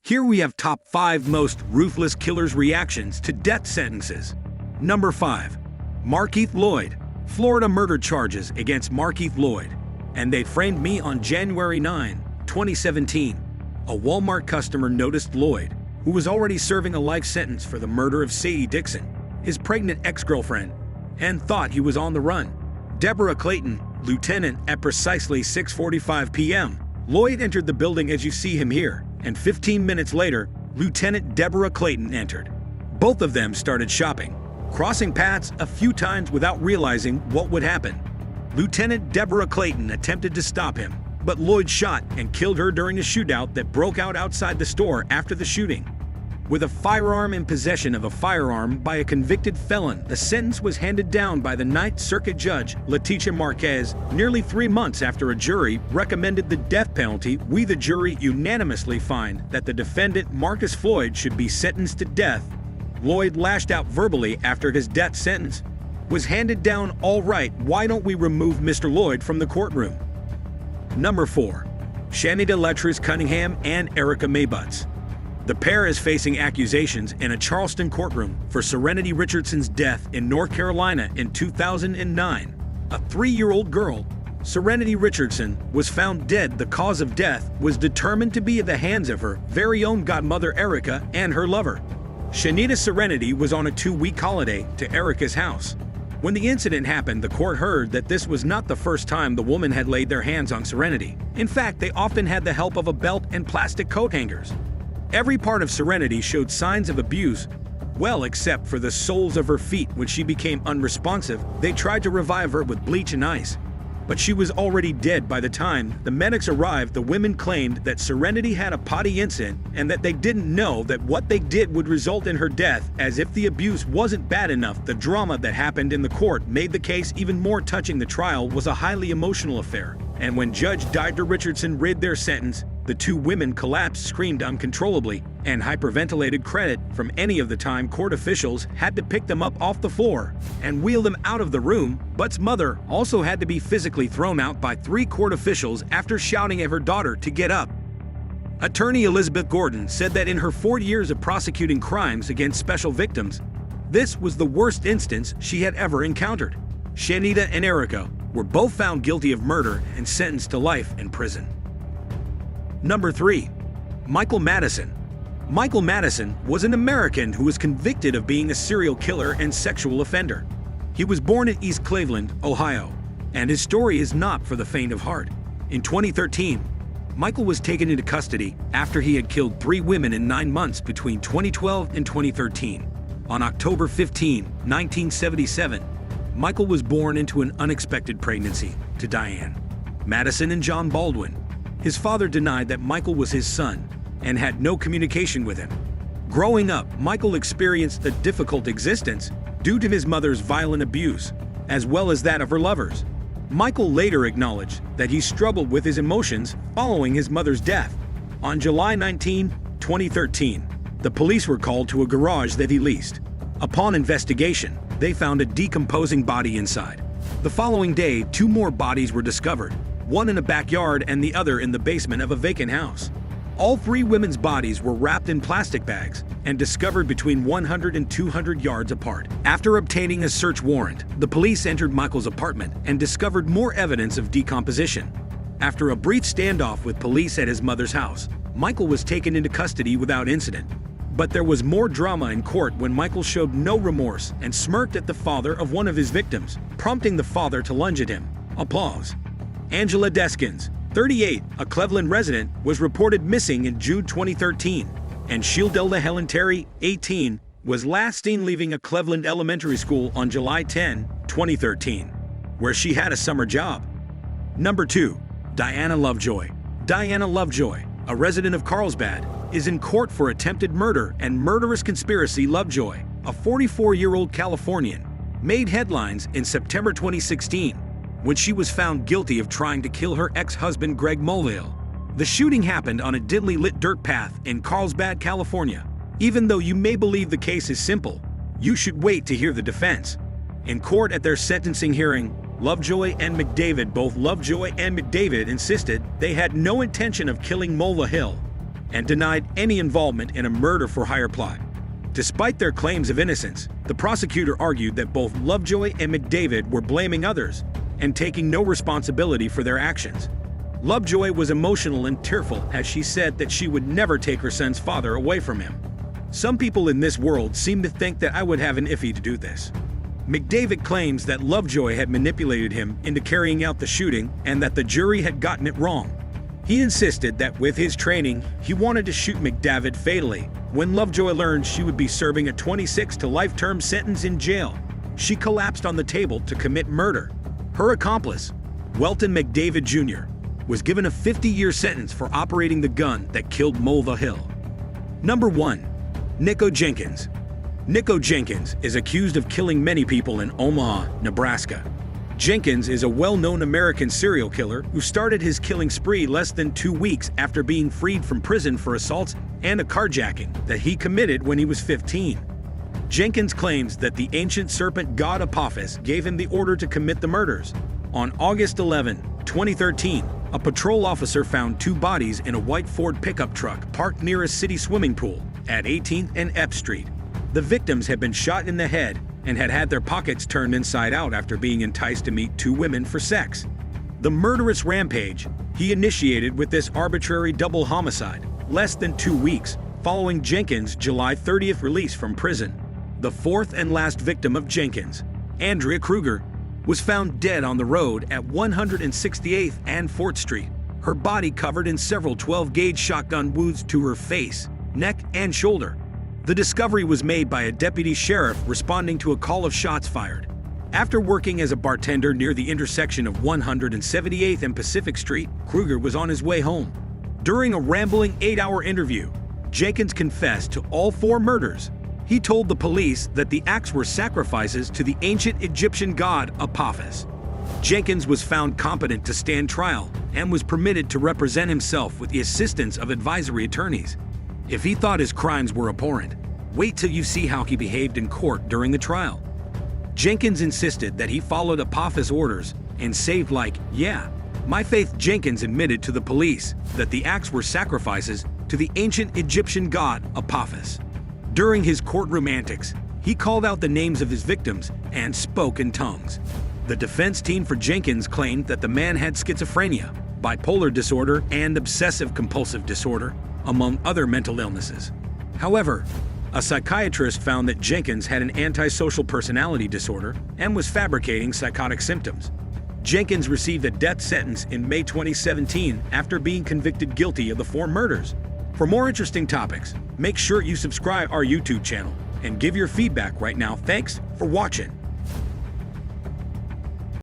Here we have top 5 most ruthless killers' reactions to death sentences. Number 5. Markeith Lloyd. Florida murder charges against Markeith Lloyd. And they framed me on January 9, 2017. A Walmart customer noticed Lloyd, who was already serving a life sentence for the murder of Sadie Dixon, his pregnant ex-girlfriend, and thought he was on the run. Deborah Clayton, lieutenant, at precisely 6:45 p.m. Lloyd entered the building as you see him here, and 15 minutes later, Lieutenant Deborah Clayton entered. Both of them started shopping, crossing paths a few times without realizing what would happen. Lieutenant Deborah Clayton attempted to stop him, but Lloyd shot and killed her during a shootout that broke out outside the store after the shooting. With a firearm in possession of a firearm by a convicted felon, the sentence was handed down by the Ninth Circuit Judge Leticia Marquez nearly 3 months after a jury recommended the death penalty. We, the jury, unanimously find that the defendant, Marcus Floyd, should be sentenced to death. Lloyd lashed out verbally after his death sentence was handed down. All right, why don't we remove Mr. Lloyd from the courtroom? Number 4. Shanny Deletrius Cunningham and Erica Maybutts. The pair is facing accusations in a Charleston courtroom for Serenity Richardson's death in North Carolina in 2009. A 3-year-old girl, Serenity Richardson, was found dead. The cause of death was determined to be at the hands of her very own godmother Erica and her lover. Shanita Serenity was on a 2-week holiday to Erica's house. When the incident happened, the court heard that this was not the first time the woman had laid their hands on Serenity. In fact, they often had the help of a belt and plastic coat hangers. Every part of Serenity showed signs of abuse, well, except for the soles of her feet. When she became unresponsive, they tried to revive her with bleach and ice. But she was already dead by the time the medics arrived. The women claimed that Serenity had a potty incident and that they didn't know that what they did would result in her death. As if the abuse wasn't bad enough, the drama that happened in the court made the case even more touching. The trial was a highly emotional affair, and when Judge Deidre Richardson read their sentence, the 2 women collapsed, screamed uncontrollably, and hyperventilated. Credit from any of the time court officials had to pick them up off the floor and wheel them out of the room. Butt's mother also had to be physically thrown out by 3 court officials after shouting at her daughter to get up. Attorney Elizabeth Gordon said that in her 4 years of prosecuting crimes against special victims, this was the worst instance she had ever encountered. Shanita and Erica were both found guilty of murder and sentenced to life in prison. Number 3. Michael Madison. Michael Madison was an American who was convicted of being a serial killer and sexual offender. He was born in East Cleveland, Ohio, and his story is not for the faint of heart. In 2013, Michael was taken into custody after he had killed 3 women in 9 months between 2012 and 2013. On October 15, 1977, Michael was born into an unexpected pregnancy to Diane, Madison, and John Baldwin. His father denied that Michael was his son and had no communication with him. Growing up, Michael experienced a difficult existence due to his mother's violent abuse, as well as that of her lovers. Michael later acknowledged that he struggled with his emotions following his mother's death. On July 19, 2013, the police were called to a garage that he leased. Upon investigation, they found a decomposing body inside. The following day, 2 more bodies were discovered, one in a backyard and the other in the basement of a vacant house. All 3 women's bodies were wrapped in plastic bags and discovered between 100 and 200 yards apart. After obtaining a search warrant, the police entered Michael's apartment and discovered more evidence of decomposition. After a brief standoff with police at his mother's house, Michael was taken into custody without incident. But there was more drama in court when Michael showed no remorse and smirked at the father of one of his victims, prompting the father to lunge at him. Applause. Angela Deskins, 38, a Cleveland resident, was reported missing in June 2013, and Shieldella Helen Terry, 18, was last seen leaving a Cleveland elementary school on July 10, 2013, where she had a summer job. Number 2. Diana Lovejoy. Diana Lovejoy, a resident of Carlsbad, is in court for attempted murder and murderous conspiracy. Lovejoy, a 44-year-old Californian, made headlines in September 2016 when she was found guilty of trying to kill her ex-husband Greg Mulvihill. The shooting happened on a dimly lit dirt path in Carlsbad, California. Even though you may believe the case is simple, you should wait to hear the defense. In court at their sentencing hearing, Lovejoy and McDavid, both Lovejoy and McDavid, insisted they had no intention of killing Mulvihill and denied any involvement in a murder-for-hire plot. Despite their claims of innocence, the prosecutor argued that both Lovejoy and McDavid were blaming others and taking no responsibility for their actions. Lovejoy was emotional and tearful as she said that she would never take her son's father away from him. Some people in this world seem to think that I would have an iffy to do this. McDavid claims that Lovejoy had manipulated him into carrying out the shooting and that the jury had gotten it wrong. He insisted that with his training, he wanted to shoot McDavid fatally. When Lovejoy learned she would be serving a 26 to life term sentence in jail, she collapsed on the table to commit murder. Her accomplice, Welton McDavid Jr., was given a 50-year sentence for operating the gun that killed Mulva Hill. Number 1. Niiko Jenkins. Niiko Jenkins is accused of killing many people in Omaha, Nebraska. Jenkins is a well-known American serial killer who started his killing spree less than 2 weeks after being freed from prison for assaults and a carjacking that he committed when he was 15. Jenkins claims that the ancient serpent god Apophis gave him the order to commit the murders. On August 11, 2013, a patrol officer found 2 bodies in a white Ford pickup truck parked near a city swimming pool at 18th and Epps Street. The victims had been shot in the head and had had their pockets turned inside out after being enticed to meet 2 women for sex. The murderous rampage he initiated with this arbitrary double homicide less than 2 weeks following Jenkins' July 30th release from prison. The 4th and last victim of Jenkins, Andrea Kruger, was found dead on the road at 168th and 4th Street, her body covered in several 12-gauge shotgun wounds to her face, neck, and shoulder. The discovery was made by a deputy sheriff responding to a call of shots fired. After working as a bartender near the intersection of 178th and Pacific Street, Kruger was on his way home. During a rambling 8-hour interview, Jenkins confessed to all 4 murders. He told the police that the acts were sacrifices to the ancient Egyptian god Apophis. Jenkins was found competent to stand trial and was permitted to represent himself with the assistance of advisory attorneys. If he thought his crimes were abhorrent, wait till you see how he behaved in court during the trial. Jenkins insisted that he followed Apophis' orders and saved my faith. Jenkins admitted to the police that the acts were sacrifices to the ancient Egyptian god Apophis. During his courtroom antics, he called out the names of his victims and spoke in tongues. The defense team for Jenkins claimed that the man had schizophrenia, bipolar disorder, and obsessive-compulsive disorder, among other mental illnesses. However, a psychiatrist found that Jenkins had an antisocial personality disorder and was fabricating psychotic symptoms. Jenkins received a death sentence in May 2017 after being convicted guilty of the 4 murders. For more interesting topics, make sure you subscribe our YouTube channel and give your feedback right now. Thanks for watching.